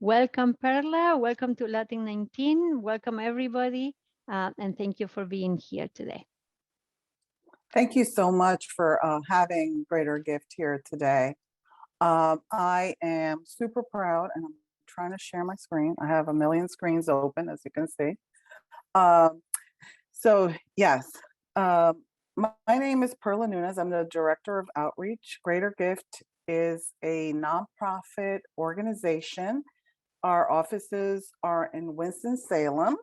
Welcome, Perla. Welcome to Latin 19. Welcome, everybody. And thank you for being here today. Thank you so much for having Greater Gift here today. I am super proud, and I'm trying to share my screen. I have a million screens open, as you can see. So yes, my name is Perla Nunes. I'm the Director of Outreach. Greater Gift is a nonprofit organization. Our offices are in Winston-Salem.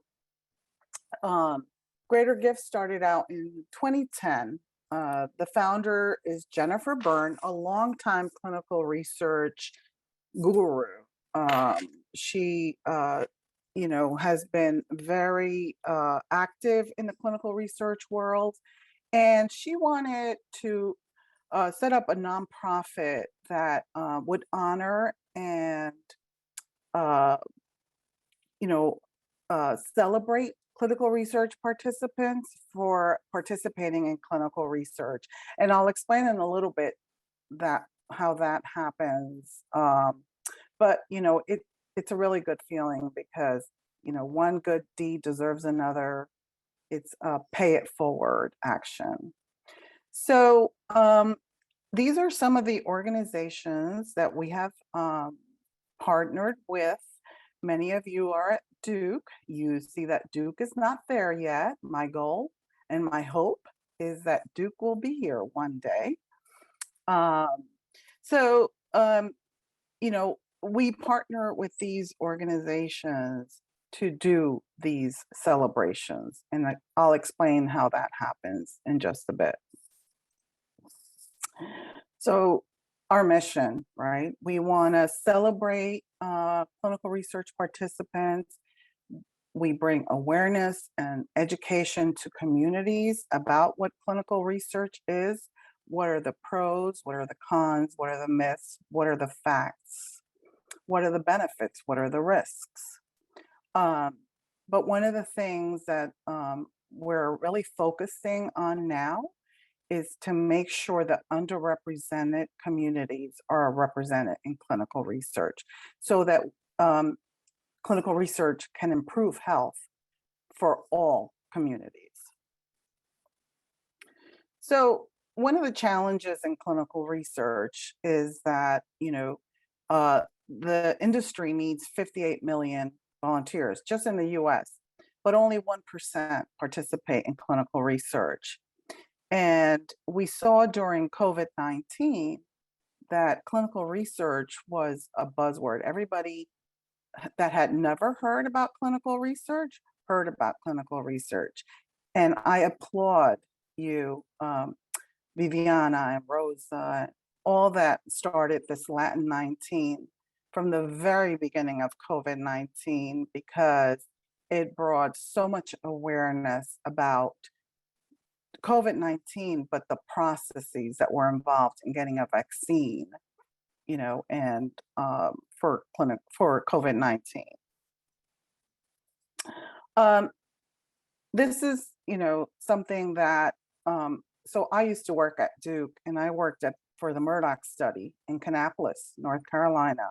Greater Gift started out in 2010. The founder is Jennifer Byrne, a longtime clinical research guru. She, has been very active in the clinical research world, and she wanted to set up a nonprofit that would honor and, celebrate clinical research participants for participating in clinical research. And I'll explain in a little bit how that happens. But it's a really good feeling because one good deed deserves another. It's a pay it forward action. So these are some of the organizations that we have partnered with. Many of you are at Duke. You see that Duke is not there yet. My goal and my hope is that Duke will be here one day. We partner with these organizations to do these celebrations, and I'll explain how that happens in just a bit. So our mission, right? We want to celebrate clinical research participants. We bring awareness and education to communities about what clinical research is. What are the pros? What are the cons? What are the myths? What are the facts? What are the benefits? What are the risks? But one of the things that we're really focusing on now is to make sure that underrepresented communities are represented in clinical research so that clinical research can improve health for all communities. So one of the challenges in clinical research is that, the industry needs 58 million volunteers just in the US, but only 1% participate in clinical research. And we saw during COVID-19 that clinical research was a buzzword. Everybody that had never heard about clinical research heard about clinical research. And I applaud you, Viviana and Rosa, all that started this Latin 19 from the very beginning of COVID-19, because it brought so much awareness about COVID-19, but the processes that were involved in getting a vaccine, and for COVID-19. This is, something that, so I used to work at Duke, and I worked for the Murdoch study in Kannapolis, North Carolina.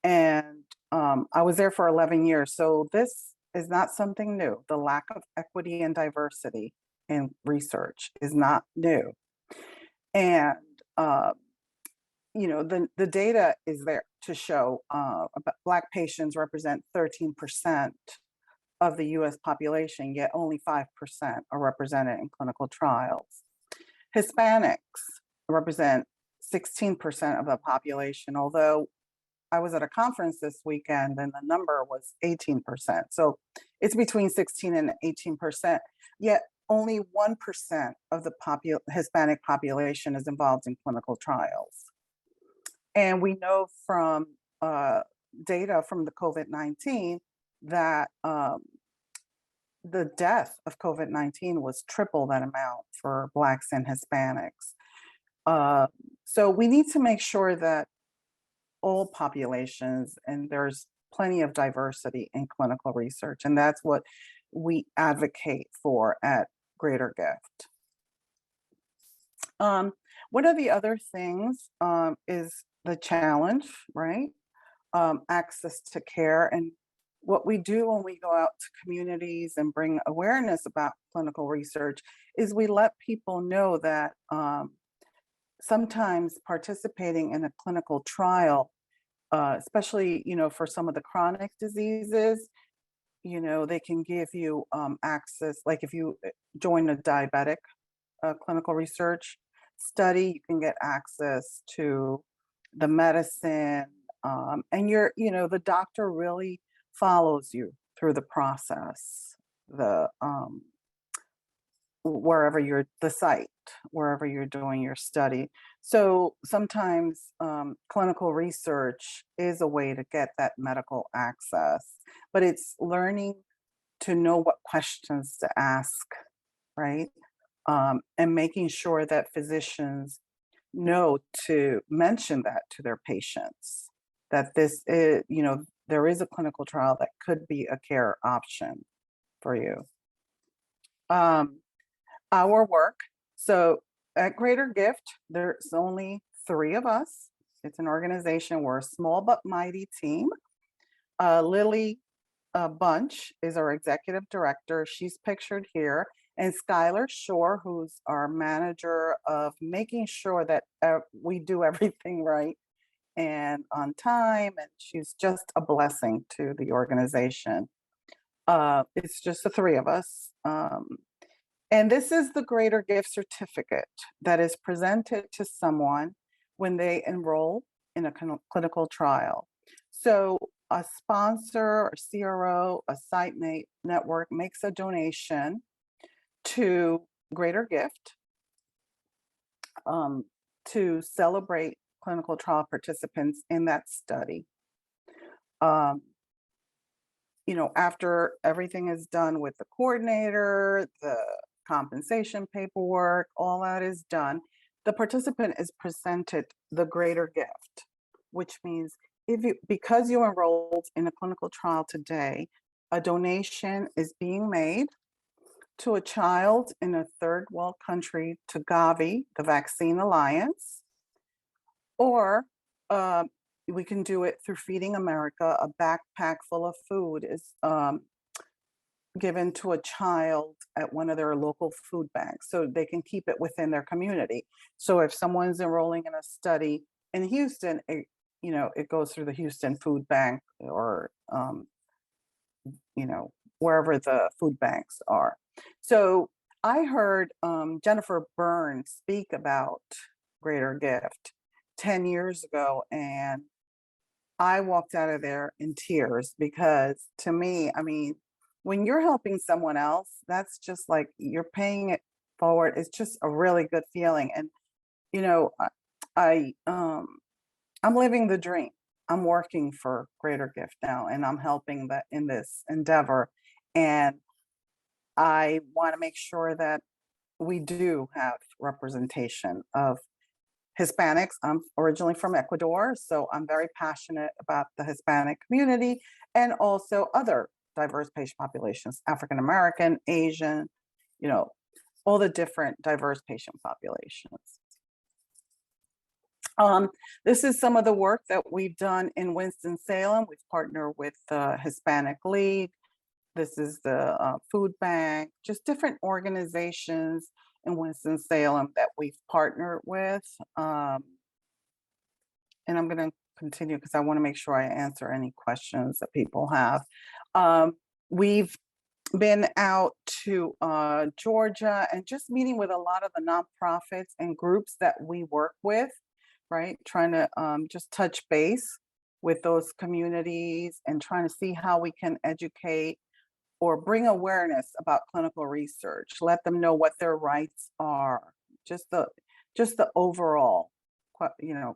And I was there for 11 years. So this is not something new. The lack of equity and diversity in research is not new. And, the data is there to show Black patients represent 13% of the US population, yet only 5% are represented in clinical trials. Hispanics represent 16% of the population, although I was at a conference this weekend and the number was 18%. So it's between 16 and 18%, yet only 1% of the Hispanic population is involved in clinical trials. And we know from data from the COVID-19 that the death of COVID-19 was triple that amount for Blacks and Hispanics. So we need to make sure that all populations, and there's plenty of diversity in clinical research, and that's what we advocate for at Greater Gift. One of the other things is the challenge, right? access to care. And what we do when we go out to communities and bring awareness about clinical research is we let people know that sometimes participating in a clinical trial, especially, for some of the chronic diseases, they can give you access, like if you join a diabetic clinical research study, you can get access to the medicine, and the doctor really follows you through the process, the wherever you're the site, wherever you're doing your study. So sometimes clinical research is a way to get that medical access, but it's learning to know what questions to ask, right? And making sure that physicians know to mention that to their patients, that this is, there is a clinical trial that could be a care option for you. Our work. So at Greater Gift, there's only 3 of us. It's an organization. We're a small but mighty team. Lily Bunch is our executive director. She's pictured here. And Skylar Shore, who's our manager of making sure that we do everything right and on time. And she's just a blessing to the organization. It's just the 3 of us. And this is the Greater Gift certificate that is presented to someone when they enroll in a clinical trial. So a sponsor or CRO, a site network makes a donation to Greater Gift to celebrate clinical trial participants in that study. After everything is done with the coordinator, the compensation paperwork, all that is done, the participant is presented the Greater Gift, which means because you enrolled in a clinical trial today, a donation is being made to a child in a third world country to Gavi, the Vaccine Alliance, or we can do it through Feeding America. A backpack full of food is given to a child at one of their local food banks so they can keep it within their community. So if someone's enrolling in a study in Houston, it goes through the Houston Food Bank or, wherever the food banks are. So I heard Jennifer Burns speak about Greater Gift 10 years ago, and I walked out of there in tears because to me, when you're helping someone else, that's just like you're paying it forward. It's just a really good feeling. And, I'm living the dream. I'm working for Greater Gift now, and I'm helping in this endeavor. And I want to make sure that we do have representation of Hispanics. I'm originally from Ecuador, so I'm very passionate about the Hispanic community and also other diverse patient populations, African American, Asian, all the different diverse patient populations. This is some of the work that we've done in Winston-Salem. We've partnered with the Hispanic League. This is the food bank, just different organizations in Winston-Salem that we've partnered with. And I'm going to continue because I want to make sure I answer any questions that people have. We've been out to Georgia and just meeting with a lot of the nonprofits and groups that we work with, right? Trying to just touch base with those communities and trying to see how we can educate or bring awareness about clinical research, let them know what their rights are, just the overall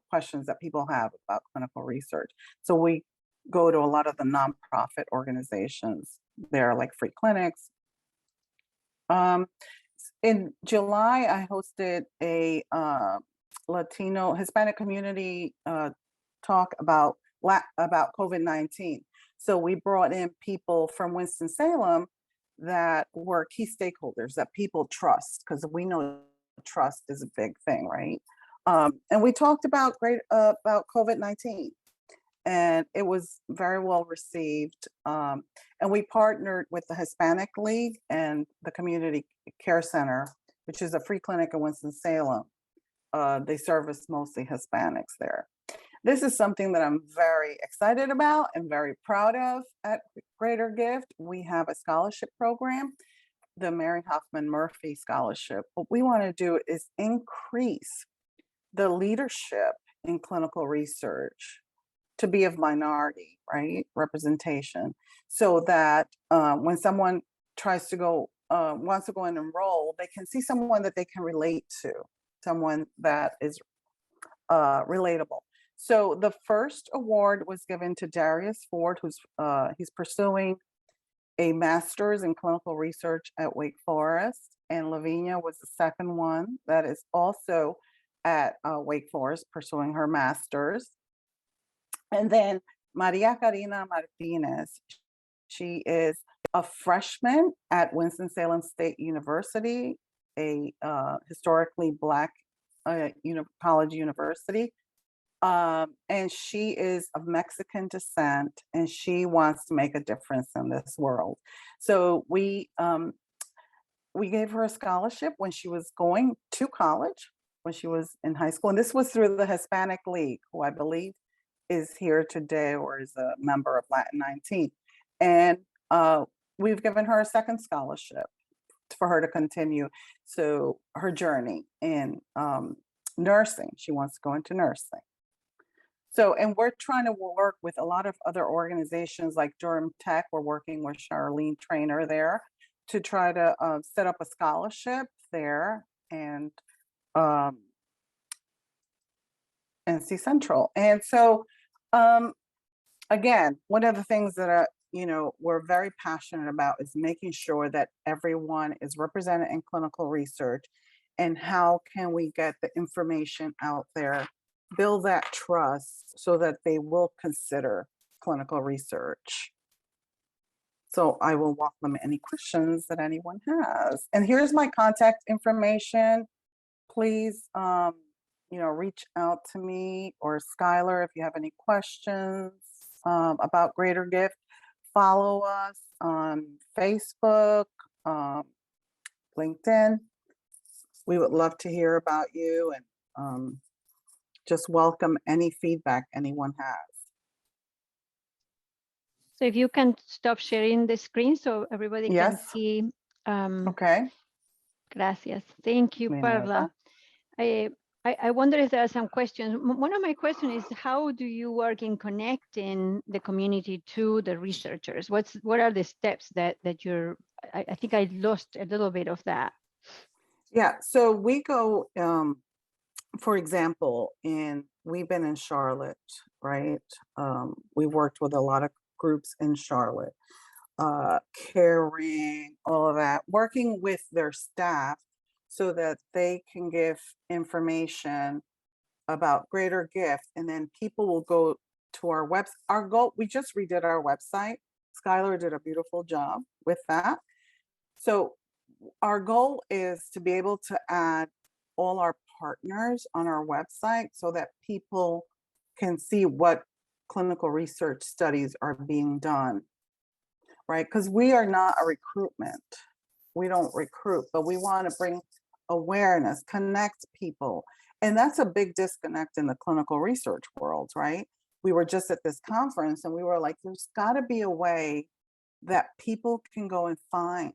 questions that people have about clinical research. So we go to a lot of the nonprofit organizations there, like free clinics. In July, I hosted a Latino Hispanic community talk about COVID-19. So we brought in people from Winston-Salem that were key stakeholders that people trust, because we know trust is a big thing, right? And we talked about COVID-19 and it was very well received. And we partnered with the Hispanic League and the Community Care Center, which is a free clinic in Winston-Salem. They service mostly Hispanics there. This is something that I'm very excited about and very proud of at Greater Gift. We have a scholarship program, the Mary Hoffman Murphy Scholarship. What we want to do is increase the leadership in clinical research to be of minority, right, representation, so that when someone tries to go, wants to go and enroll, they can see someone that they can relate to, someone that is relatable. So the first award was given to Darius Ford, who's he's pursuing a master's in clinical research at Wake Forest, and Lavinia was the second one that is also at Wake Forest pursuing her master's. And then Maria Karina Martinez, she is a freshman at Winston-Salem State University, a historically Black college university. And she is of Mexican descent, and she wants to make a difference in this world. So we gave her a scholarship when she was going to college, when she was in high school. And this was through the Hispanic League, who I believe is here today or is a member of Latin 19. And we've given her a second scholarship for her to continue so her journey in nursing. She wants to go into nursing. So, and we're trying to work with a lot of other organizations like Durham Tech. We're working with Charlene Trainer there to try to set up a scholarship there, and NC Central. And so, again, one of the things that we're very passionate about is making sure that everyone is represented in clinical research, and how can we get the information out there, build that trust so that they will consider clinical research. So I will welcome any questions that anyone has. And here's my contact information. Please, reach out to me or Skylar if you have any questions about Greater Gift. Follow us on Facebook, LinkedIn. We would love to hear about you, and just welcome any feedback anyone has. So if you can stop sharing the screen so everybody can see. Okay. Gracias. Thank you, Perla. I wonder if there are some questions. One of my questions is, how do you work in connecting the community to the researchers? What are the steps that you're, I think I lost a little bit of that. Yeah, so we go, for example, we've been in Charlotte, right? We worked with a lot of groups in Charlotte, caring, all of that, working with their staff so that they can give information about Greater Gift, and then people will go to our website. Our goal, we just redid our website. Skylar did a beautiful job with that. So our goal is to be able to add all our partners on our website so that people can see what clinical research studies are being done, right? Because we are not a recruitment. We don't recruit, but we want to bring awareness, connect people. And that's a big disconnect in the clinical research world, right? We were just at this conference and we were like, there's got to be a way that people can go and find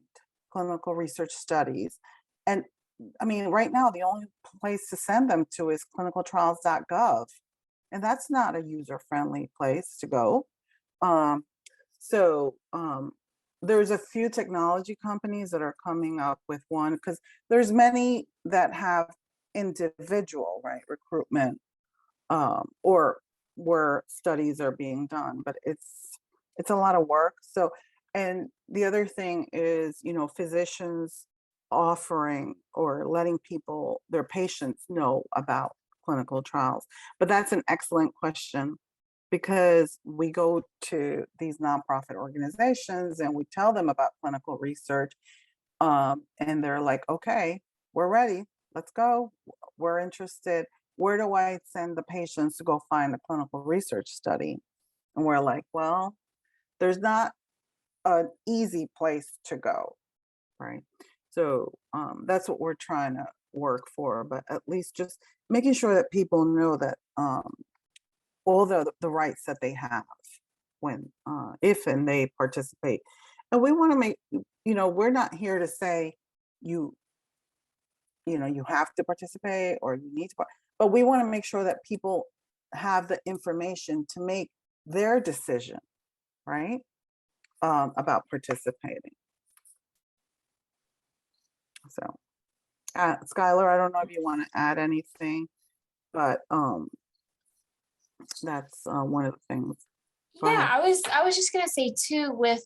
clinical research studies. And I mean, right now, the only place to send them to is clinicaltrials.gov. And that's not a user-friendly place to go. There's a few technology companies that are coming up with one, because there's many that have individual, right, recruitment, or where studies are being done, but it's a lot of work. So, and the other thing is, physicians offering or letting people, their patients, know about clinical trials. But that's an excellent question, because we go to these nonprofit organizations and we tell them about clinical research, and they're like, okay, we're ready, let's go, we're interested. Where do I send the patients to go find a clinical research study? And we're like, well, there's not an easy place to go, right? So that's what we're trying to work for, but at least just making sure that people know that all the rights that they have when if and they participate. And we want to make, we're not here to say you have to participate or you need to, but we want to make sure that people have the information to make their decision, right? About participating. So, Skylar, I don't know if you want to add anything, but that's one of the things. Yeah, I was just gonna say too, with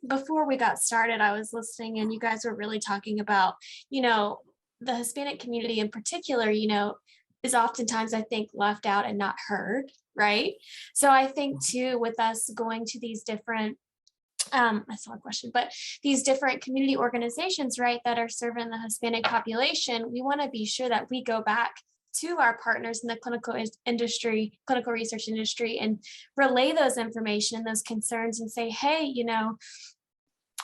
before we got started, I was listening and you guys were really talking about, the Hispanic community in particular, is oftentimes, I think, left out and not heard, right? So I think too, with us going to these different I saw a question, but these different community organizations, right, that are serving the Hispanic population, we want to be sure that we go back to our partners in the clinical research industry, and relay those information and those concerns and say, hey,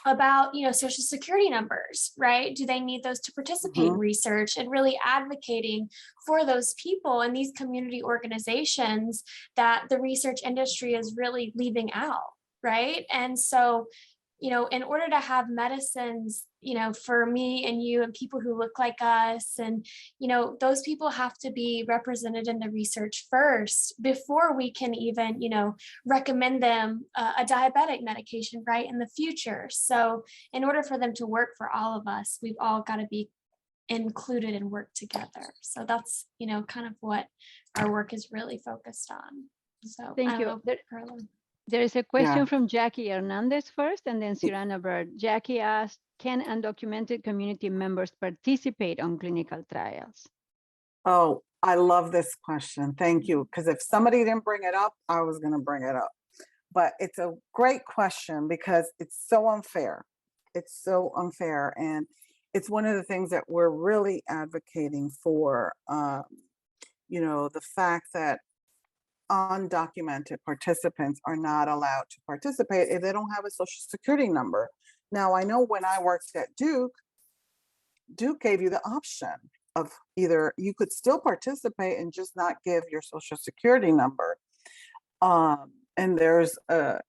about social security numbers, right? Do they need those to participate in research, and really advocating for those people and these community organizations that the research industry is really leaving out, right? And so, in order to have medicines, for me and you and people who look like us, and, those people have to be represented in the research first before we can even, recommend them a diabetic medication, right, in the future. So in order for them to work for all of us, we've all got to be included and work together. So that's, kind of what our work is really focused on. So Thank you. Perla. There is a question from Jackie Hernandez first, and then Cyrano Bird. Jackie asked, can undocumented community members participate on clinical trials? Oh, I love this question. Thank you. Because if somebody didn't bring it up, I was going to bring it up. But it's a great question because it's so unfair. It's so unfair. And it's one of the things that we're really advocating for, the fact that undocumented participants are not allowed to participate if they don't have a social security number. Now, I know when I worked at Duke gave you the option of either you could still participate and just not give your social security number. And there's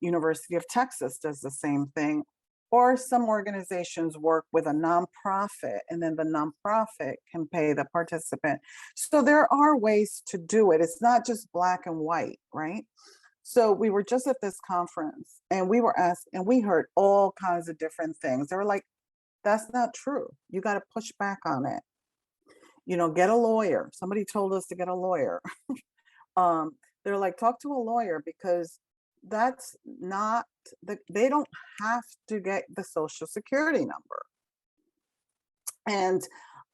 University of Texas does the same thing. Or some organizations work with a nonprofit, and then the nonprofit can pay the participant. So there are ways to do it. It's not just black and white, right? So we were just at this conference and we were asked, and we heard all kinds of different things. They were like, that's not true. You got to push back on it. Get a lawyer. Somebody told us to get a lawyer. They're like, talk to a lawyer, because that's not, they don't have to get the social security number. And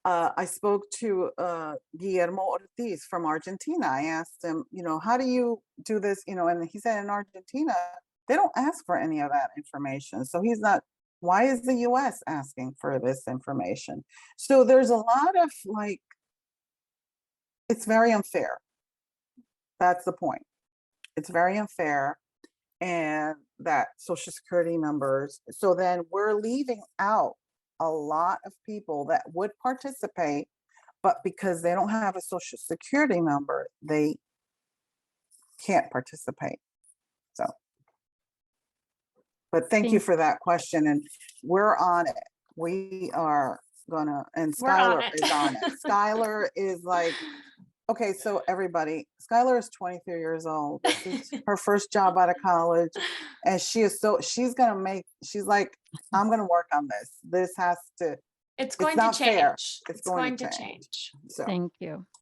I spoke to Guillermo Ortiz from Argentina. I asked him, how do you do this? And he said in Argentina, they don't ask for any of that information. So he's not, why is the US asking for this information? So there's a lot of it's very unfair. That's the point. It's very unfair. And that social security numbers. So then we're leaving out a lot of people that would participate, but because they don't have a social security number, they can't participate. So, but thank you for that question. And we're on it. We are gonna, and Skylar is on it. Skylar is like, okay, so everybody, Skylar is 23 years old. This is her first job out of college. And she's like, I'm going to work on this. This has to, it's going to change. fair. It's going to change. So. Thank you.